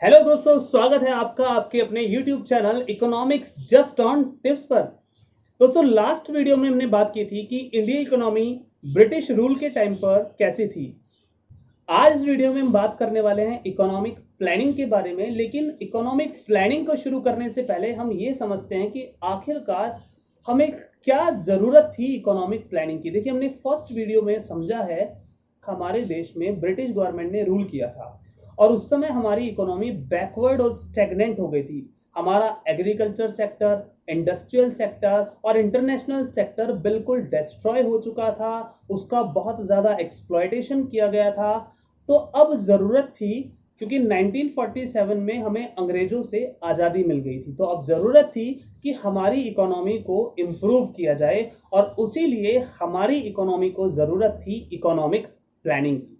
Hello दोस्तों, स्वागत है आपका आपके अपने YouTube channel economics just on tips पर। दोस्तों, लास्ट वीडियो में हमने बात की थी कि इंडियन इकोनॉमी ब्रिटिश रूल के टाइम पर कैसी थी। आज इस वीडियो में हम बात करने वाले हैं इकोनॉमिक प्लानिंग के बारे में। लेकिन इकोनॉमिक प्लानिंग को शुरू करने से पहले हम ये समझते हैं कि आखिरकार हमें क्या ज़रूरत थी इकोनॉमिक प्लानिंग की। देखिए, हमने फर्स्ट वीडियो में समझा है हमारे देश में ब्रिटिश गवर्नमेंट ने रूल किया था और उस समय हमारी इकोनॉमी बैकवर्ड और स्टेगनेंट हो गई थी। हमारा एग्रीकल्चर सेक्टर, इंडस्ट्रियल सेक्टर और इंटरनेशनल सेक्टर बिल्कुल डिस्ट्रॉय हो चुका था। उसका बहुत ज़्यादा एक्सप्लॉयटेशन किया गया था। तो अब ज़रूरत थी, क्योंकि 1947 में हमें अंग्रेज़ों से आज़ादी मिल गई थी, तो अब ज़रूरत थी कि हमारी इकोनॉमी को इम्प्रूव किया जाए और उसी लिए हमारी इकोनॉमी को ज़रूरत थी इकोनॉमिक प्लानिंग की।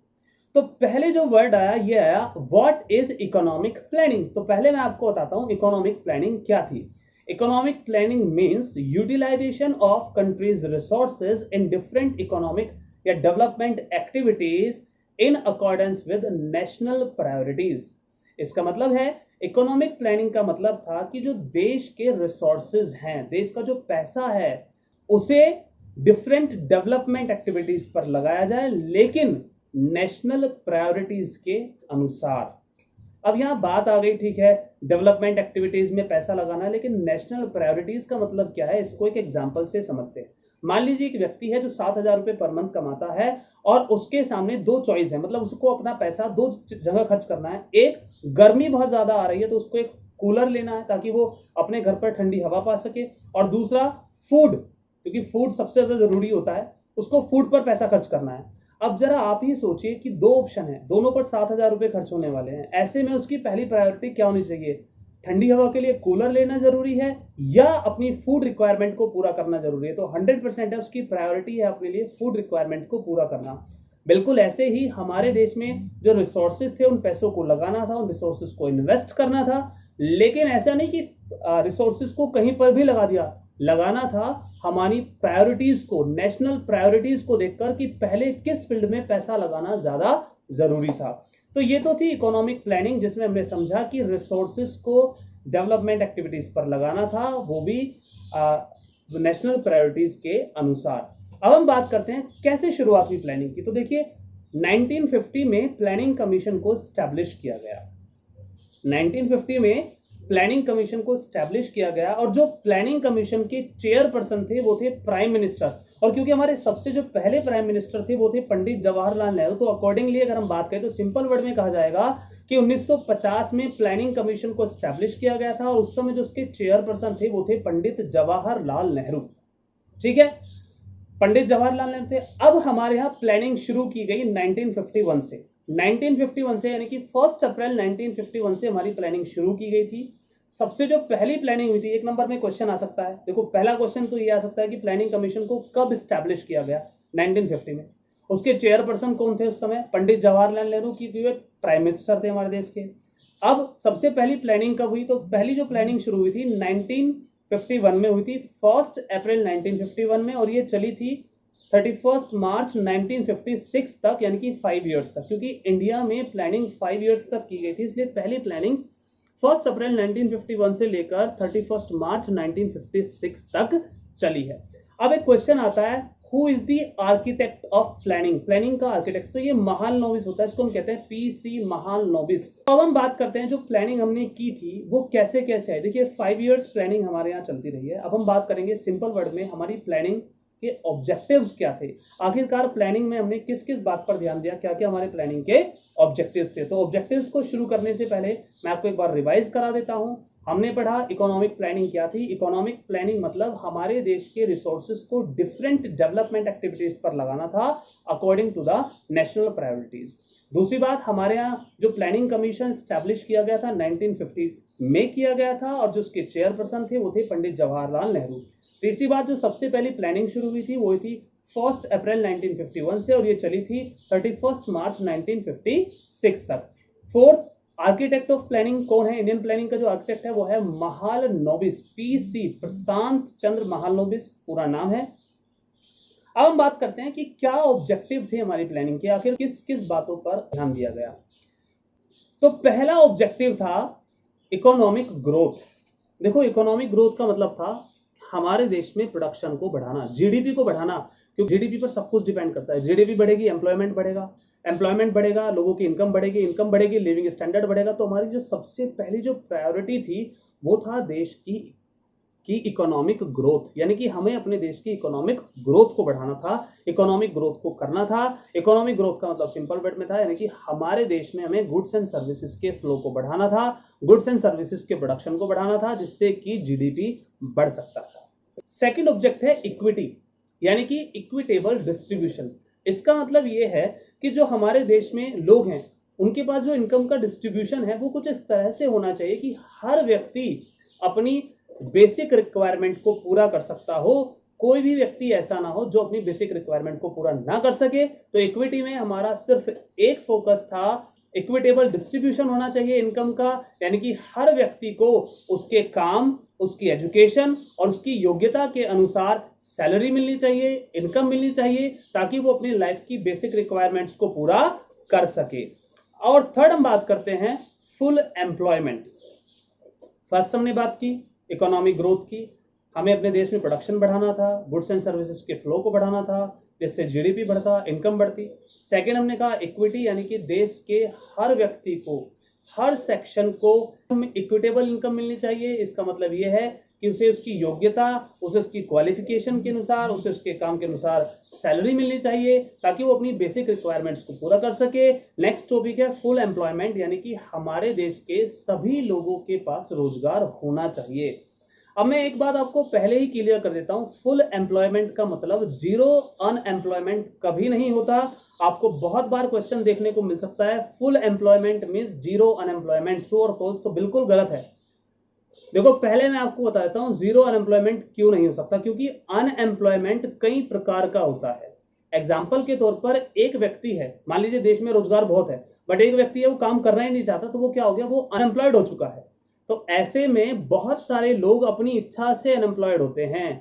तो पहले जो वर्ड आया ये आया व्हाट इज इकोनॉमिक प्लानिंग। तो पहले मैं आपको बताता हूं इकोनॉमिक प्लानिंग क्या थी। Economic planning means utilization of country's resources in different economic या development activities in accordance with national priorities. इसका मतलब है, इकोनॉमिक प्लानिंग का मतलब था कि जो देश के रिसोर्सेज हैं, देश का जो पैसा है, उसे डिफरेंट डेवलपमेंट एक्टिविटीज पर लगाया जाए, लेकिन नेशनल प्रायोरिटीज के अनुसार। अब यहां बात आ गई, ठीक है, डेवलपमेंट एक्टिविटीज में पैसा लगाना, लेकिन नेशनल प्रायोरिटीज का मतलब क्या है, इसको एक एग्जांपल से समझते हैं। मान लीजिए एक व्यक्ति है जो 7,000 रुपए पर मंथ कमाता है और उसके सामने दो चॉइस है, मतलब उसको अपना पैसा दो जगह खर्च करना है। एक, गर्मी बहुत ज्यादा आ रही है तो उसको एक कूलर लेना है ताकि वो अपने घर पर ठंडी हवा पा सके, और दूसरा फूड, क्योंकि फूड सबसे ज्यादा जरूरी होता है, उसको फूड पर पैसा खर्च करना है। अब जरा आप ही सोचिए कि दो ऑप्शन है, दोनों पर 7,000 रुपए खर्च होने वाले हैं। ऐसे में उसकी पहली प्रायोरिटी क्या होनी चाहिए? ठंडी हवा के लिए कूलर लेना जरूरी है या अपनी फूड रिक्वायरमेंट को पूरा करना जरूरी है? तो 100% है, उसकी प्रायोरिटी है अपने लिए फूड रिक्वायरमेंट को पूरा करना। बिल्कुल ऐसे ही हमारे देश में जो रिसोर्सेज थे उन पैसों को लगाना था, उन रिसोर्सेज को इन्वेस्ट करना था। लेकिन ऐसा नहीं कि रिसोर्सेज को कहीं पर भी लगा दिया, लगाना था हमारी प्रायोरिटीज को, नेशनल प्रायोरिटीज को देखकर कि पहले किस फील्ड में पैसा लगाना ज्यादा जरूरी था। तो ये तो थी इकोनॉमिक प्लानिंग, जिसमें हमने समझा कि रिसोर्सेज को डेवलपमेंट एक्टिविटीज पर लगाना था, वो भी नेशनल प्रायोरिटीज के अनुसार। अब हम बात करते हैं कैसे शुरुआत हुई प्लानिंग की। तो देखिए, 1950 में प्लानिंग कमीशन को स्टैब्लिश किया गया। 1950 में प्लानिंग कमीशन को स्टैब्लिश किया गया और जो प्लानिंग कमीशन के चेयरपर्सन थे वो थे प्राइम मिनिस्टर। और क्योंकि हमारे सबसे जो पहले प्राइम मिनिस्टर थे वो थे पंडित जवाहरलाल नेहरू, तो अकॉर्डिंगली अगर हम बात करें तो सिंपल वर्ड में कहा जाएगा कि 1950 में प्लानिंग कमीशन को स्टैब्लिश किया गया था और उस समय जो उसके चेयरपर्सन थे वो थे पंडित जवाहरलाल नेहरू। ठीक है, पंडित जवाहरलाल नेहरू थे। अब हमारे यहाँ प्लानिंग शुरू की गई 1951 से। 1951 से यानी कि 1 अप्रैल 1951 से हमारी प्लानिंग शुरू की गई थी। सबसे जो पहली प्लानिंग हुई थी, एक नंबर में क्वेश्चन आ सकता है। देखो, पहला क्वेश्चन तो ये आ सकता है कि प्लानिंग कमीशन को कब स्टैब्लिश किया गया? 1950 में। उसके चेयरपर्सन कौन थे उस समय? पंडित जवाहरलाल नेहरू, की प्राइम मिनिस्टर थे हमारे देश के। अब सबसे पहली प्लानिंग कब हुई? तो पहली जो प्लानिंग शुरू हुई थी 1951 में हुई थी, 1 अप्रैल 1951 में, और ये चली थी 31 मार्च 1956 तक, यानी कि 5 ईयर्स तक। क्योंकि इंडिया में प्लानिंग 5 ईयर्स तक की गई थी, इसलिए पहली प्लानिंग 1 अप्रैल 1951 से लेकर 31 मार्च 1956 तक चली है। अब एक क्वेश्चन आता है, who is the architect of planning? Planning का आर्किटेक्ट तो ये महालनोबिस होता है, इसको हम कहते हैं पीसी महालनोबिस। अब हम बात करते हैं जो प्लानिंग हमने की थी वो कैसे कैसे है। देखिए, 5 ईयर्स प्लानिंग हमारे यहाँ चलती रही है। अब हम बात करेंगे सिंपल वर्ड में हमारी प्लानिंग के ऑब्जेक्टिव्स क्या थे। आखिरकार प्लानिंग में हमने किस किस बात पर ध्यान दिया, क्या क्या हमारे प्लानिंग के ऑब्जेक्टिव्स थे। तो ऑब्जेक्टिव्स को शुरू करने से पहले मैं आपको एक बार रिवाइज करा देता हूं। हमने पढ़ा इकोनॉमिक प्लानिंग क्या थी। इकोनॉमिक प्लानिंग मतलब हमारे देश के रिसोर्सेज को डिफरेंट डेवलपमेंट एक्टिविटीज पर लगाना था according to the national priorities. दूसरी बात, हमारे यहाँ जो प्लानिंग कमीशन स्टैब्लिश किया गया था 1950 में किया गया था और जो उसके चेयरपर्सन थे वो थे पंडित जवाहरलाल नेहरू। तीसरी बात, जो सबसे पहली प्लानिंग शुरू हुई थी वो थी 1 अप्रैल 1951 से और ये चली थी 31 मार्च 1956 तक। फोर्थ, आर्किटेक्ट ऑफ प्लानिंग कौन है? इंडियन प्लानिंग का जो आर्किटेक्ट है वो है महालनोबिस, पीसी प्रशांत चंद्र महालनोबिस पूरा नाम है। अब हम बात करते हैं कि क्या ऑब्जेक्टिव थे हमारी प्लानिंग के, आखिर किस किस बातों पर ध्यान दिया गया। तो पहला ऑब्जेक्टिव था इकोनॉमिक ग्रोथ। देखो, इकोनॉमिक ग्रोथ का मतलब था हमारे देश में प्रोडक्शन को बढ़ाना, जीडीपी को बढ़ाना, क्योंकि जीडीपी पर सब कुछ डिपेंड करता है। जीडीपी बढ़ेगी, एम्प्लॉयमेंट बढ़ेगा, एम्प्लॉयमेंट बढ़ेगा, लोगों की इनकम बढ़ेगी, इनकम बढ़ेगी, लिविंग स्टैंडर्ड बढ़ेगा। तो हमारी जो सबसे पहली जो प्रायोरिटी थी वो था देश की इकोनॉमिक ग्रोथ, यानी कि हमें अपने देश की इकोनॉमिक ग्रोथ को बढ़ाना था, इकोनॉमिक ग्रोथ को करना था। इकोनॉमिक ग्रोथ का मतलब सिंपल वर्ड में था, यानी कि हमारे देश में हमें गुड्स एंड सर्विसेज के फ्लो को बढ़ाना था, गुड्स एंड सर्विसेज के प्रोडक्शन को बढ़ाना था, जिससे कि जीडीपी बढ़ सकता था। सेकंड ऑब्जेक्ट है इक्विटी, यानी कि इक्विटेबल डिस्ट्रीब्यूशन। इसका मतलब ये है कि जो हमारे देश में लोग हैं उनके पास जो इनकम का डिस्ट्रीब्यूशन है वो कुछ इस तरह से होना चाहिए कि हर व्यक्ति अपनी बेसिक रिक्वायरमेंट को पूरा कर सकता हो, कोई भी व्यक्ति ऐसा ना हो जो अपनी बेसिक रिक्वायरमेंट को पूरा ना कर सके। तो इक्विटी में हमारा सिर्फ एक फोकस था, इक्विटेबल डिस्ट्रीब्यूशन होना चाहिए इनकम का, यानी कि हर व्यक्ति को उसके काम, उसकी एजुकेशन और उसकी योग्यता के अनुसार सैलरी मिलनी चाहिए, इनकम मिलनी चाहिए, ताकि वो अपनी लाइफ की बेसिक रिक्वायरमेंट्स को पूरा कर सके। और थर्ड हम बात करते हैं फुल एम्प्लॉयमेंट। फर्स्ट हमने बात की इकोनॉमिक ग्रोथ की, हमें अपने देश में प्रोडक्शन बढ़ाना था, गुड्स एंड सर्विसेज के फ्लो को बढ़ाना था, जिससे जीडीपी बढ़ता, इनकम बढ़ती। सेकंड हमने कहा इक्विटी, यानी कि देश के हर व्यक्ति को, हर सेक्शन को इक्विटेबल इनकम मिलनी चाहिए। इसका मतलब यह है कि उसे उसकी योग्यता, उसे उसकी क्वालिफिकेशन के अनुसार, उसे उसके काम के अनुसार सैलरी मिलनी चाहिए, ताकि वो अपनी बेसिक रिक्वायरमेंट्स को पूरा कर सके। नेक्स्ट टॉपिक है फुल एम्प्लॉयमेंट, यानी कि हमारे देश के सभी लोगों के पास रोजगार होना चाहिए। अब मैं एक बात आपको पहले ही क्लियर कर देता हूं, फुल एम्प्लॉयमेंट का मतलब जीरो अनएम्प्लॉयमेंट कभी नहीं होता। आपको बहुत बार क्वेश्चन देखने को मिल सकता है full employment means zero unemployment, true और फॉल्स, तो बिल्कुल गलत है। देखो, पहले मैं आपको बता देता हूं जीरो अनएम्प्लॉयमेंट क्यों नहीं हो सकता, क्योंकि अनएम्प्लॉयमेंट कई प्रकार का होता है। एग्जाम्पल के तौर पर एक व्यक्ति है, मान लीजिए देश में रोजगार बहुत है, बट एक व्यक्ति है वो काम करना ही नहीं चाहता, तो वो क्या हो गया, वो अनएम्प्लॉयड हो चुका है। तो ऐसे में बहुत सारे लोग अपनी इच्छा से अनएम्प्लॉयड होते हैं।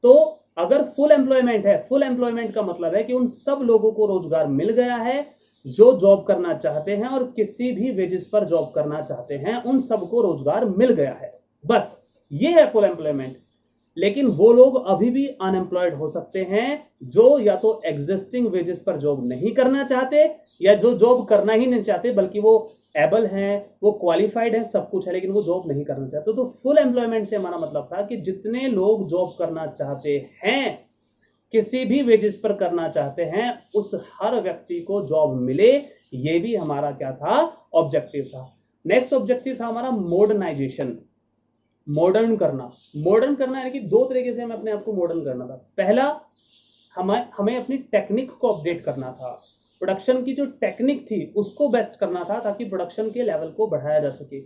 तो अगर फुल एम्प्लॉयमेंट है, फुल एम्प्लॉयमेंट का मतलब है कि उन सब लोगों को रोजगार मिल गया है जो जॉब करना चाहते हैं और किसी भी वेजेस पर जॉब करना चाहते हैं, उन सबको रोजगार मिल गया है, बस ये है फुल एम्प्लॉयमेंट। लेकिन वो लोग अभी भी अनएम्प्लॉयड हो सकते हैं जो या तो एग्जिस्टिंग वेजेस पर जॉब नहीं करना चाहते, या जो जॉब करना ही नहीं चाहते, बल्कि वो एबल हैं, वो क्वालिफाइड है, सब कुछ है, लेकिन वो जॉब नहीं करना चाहते। तो फुल एम्प्लॉयमेंट से हमारा मतलब था कि जितने लोग जॉब करना चाहते हैं, किसी भी वेजेस पर करना चाहते हैं, उस हर व्यक्ति को जॉब मिले, ये भी हमारा क्या था, ऑब्जेक्टिव था। नेक्स्ट ऑब्जेक्टिव था हमारा मॉडर्नाइजेशन, मॉडर्न करना। मॉडर्न करना यानी कि दो तरीके से हमें अपने आप को मॉडर्न करना था। पहला, हमें अपनी टेक्निक को अपडेट करना था, प्रोडक्शन की जो टेक्निक थी उसको बेस्ट करना था, ताकि प्रोडक्शन के लेवल को बढ़ाया जा सके।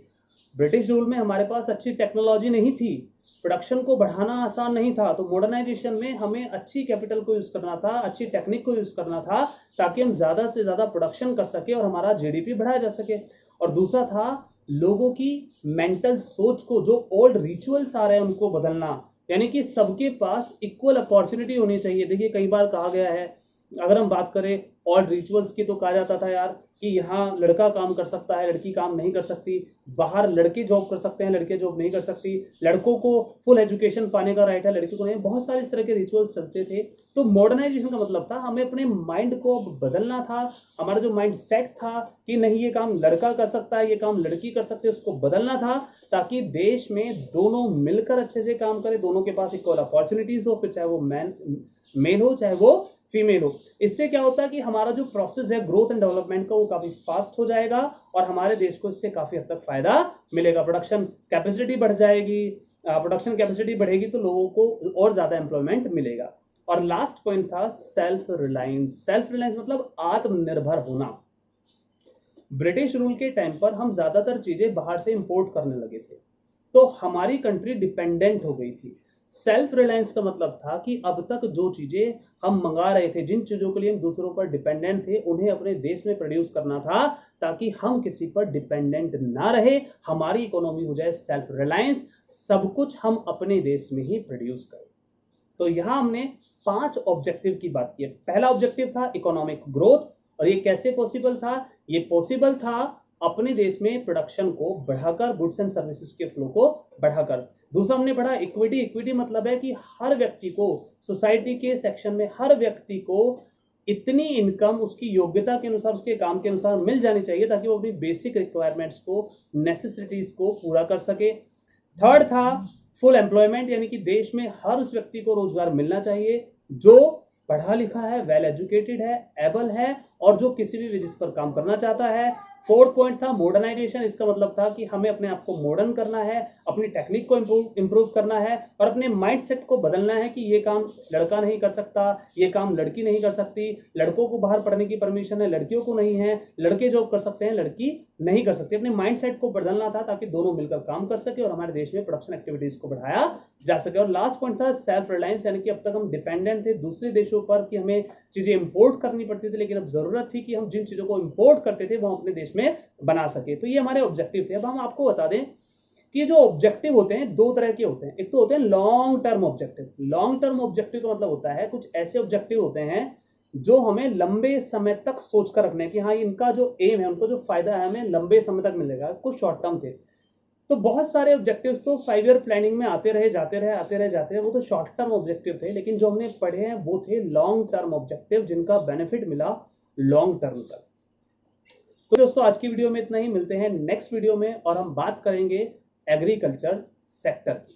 ब्रिटिश रूल में हमारे पास अच्छी टेक्नोलॉजी नहीं थी, प्रोडक्शन को बढ़ाना आसान नहीं था, तो मॉडर्नाइजेशन में हमें अच्छी कैपिटल को यूज करना था, अच्छी टेक्निक को यूज करना था, ताकि हम ज्यादा से ज्यादा प्रोडक्शन कर सके और हमारा जीडीपी बढ़ाया जा सके। और दूसरा था लोगों की मेंटल सोच को, जो ओल्ड रिचुअल्स आ रहे हैं उनको बदलना, यानी कि सबके पास इक्वल अपॉर्चुनिटी होनी चाहिए। देखिए, कई बार कहा गया है, अगर हम बात करें ओल्ड रिचुअल्स की, तो कहा जाता था यार कि यहाँ लड़का काम कर सकता है, लड़की काम नहीं कर सकती, बाहर लड़के जॉब कर सकते हैं, लड़के जॉब नहीं कर सकती, लड़कों को फुल एजुकेशन पाने का राइट है, लड़की को नहीं। बहुत सारे इस तरह के रिचुअल्स चलते थे। तो मॉडर्नाइजेशन का मतलब था हमें अपने माइंड को बदलना था, हमारा जो माइंड सेट था कि नहीं ये काम लड़का कर सकता है, ये काम लड़की कर सकते है, उसको बदलना था, ताकि देश में दोनों मिलकर अच्छे से काम करें, दोनों के पास इक्वल अपॉर्चुनिटीज हो, फिर चाहे वो मेल हो चाहे वो फीमेल हो। इससे क्या होता है कि हमारा जो प्रोसेस है ग्रोथ एंड डेवलपमेंट का, वो काफी फास्ट हो जाएगा और हमारे देश को इससे काफी हद तक फायदा मिलेगा। प्रोडक्शन कैपेसिटी बढ़ जाएगी, प्रोडक्शन कैपेसिटी बढ़ेगी तो लोगों को और ज्यादा एम्प्लॉयमेंट मिलेगा। और लास्ट पॉइंट था सेल्फ रिलायंस। सेल्फ रिलायंस मतलब आत्मनिर्भर होना। ब्रिटिश रूल के टाइम पर हम ज्यादातर चीजें बाहर से इंपोर्ट करने लगे थे, तो हमारी कंट्री डिपेंडेंट हो गई थी। सेल्फ रिलायंस का मतलब था कि अब तक जो चीजें हम मंगा रहे थे, जिन चीजों के लिए हम दूसरों पर डिपेंडेंट थे, उन्हें अपने देश में प्रोड्यूस करना था, ताकि हम किसी पर डिपेंडेंट ना रहे, हमारी इकोनॉमी हो जाए सेल्फ रिलायंस, सब कुछ हम अपने देश में ही प्रोड्यूस करें। तो यहां हमने 5 ऑब्जेक्टिव की बात की है। पहला ऑब्जेक्टिव था इकोनॉमिक ग्रोथ, और ये कैसे पॉसिबल था? ये पॉसिबल था अपने देश में प्रोडक्शन को बढ़ाकर, गुड्स एंड सर्विसेज के फ्लो को बढ़ाकर। दूसरा हमने पढ़ा इक्विटी। इक्विटी मतलब है कि हर व्यक्ति को, सोसाइटी के सेक्शन में हर व्यक्ति को इतनी इनकम उसकी योग्यता के अनुसार, उसके काम के अनुसार मिल जानी चाहिए ताकि वो अपनी बेसिक रिक्वायरमेंट्स को, नेसेसिटीज को पूरा कर सके। थर्ड था फुल एम्प्लॉयमेंट, यानी कि देश में हर उस व्यक्ति को रोजगार मिलना चाहिए जो पढ़ा लिखा है, वेल एजुकेटेड है, एबल है और जो किसी भी बिजनेस पर काम करना चाहता है। फोर्थ पॉइंट था मॉडर्नाइजेशन। इसका मतलब था कि हमें अपने आप को मॉडर्न करना है, अपनी टेक्निक को इम्प्रूव करना है और अपने माइंडसेट को बदलना है कि ये काम लड़का नहीं कर सकता, ये काम लड़की नहीं कर सकती, लड़कों को बाहर पढ़ने की परमिशन है, लड़कियों को नहीं है, लड़के जॉब कर सकते हैं, लड़की नहीं कर सकती। अपने माइंडसेट को बदलना था ताकि दोनों मिलकर काम कर सके और हमारे देश में प्रोडक्शन एक्टिविटीज को बढ़ाया जा सके। और लास्ट पॉइंट था सेल्फ रिलायंस, यानी कि अब तक हम डिपेंडेंट थे दूसरे देशों पर कि हमें चीजें इंपोर्ट करनी पड़ती थी, लेकिन अब जरूरत थी कि हम जिन चीजों को इंपोर्ट करते थे वो अपने देश में बना सके। तो ये हमारे ऑब्जेक्टिव थे। अब हम आपको बता दें कि ये जो ऑब्जेक्टिव होते हैं दो तरह के होते हैं। एक तो होते हैं long term objective. Long term objective का मतलब होता है कुछ ऐसे ऑब्जेक्टिव होते हैं जो हमें लंबे समय तक सोचकर रखने हैं कि हाँ इनका जो एम है, उनको जो फायदा है हमें लंबे समय तक मिलेगा। कुछ शॉर्ट टर्म थे। तो बहुत सारे ऑब्जेक्टिव्स तो 5 ईयर प्लानिंग में आते रहे जाते रहे, वो तो शॉर्ट टर्म ऑब्जेक्टिव थे। लेकिन जो हमने पढ़े हैं वो थे लॉन्ग टर्म ऑब्जेक्टिव जिनका बेनिफिट मिला लॉन्ग टर्म तक। तो दोस्तों आज की वीडियो में इतना ही। मिलते हैं नेक्स्ट वीडियो में और हम बात करेंगे एग्रीकल्चर सेक्टर की।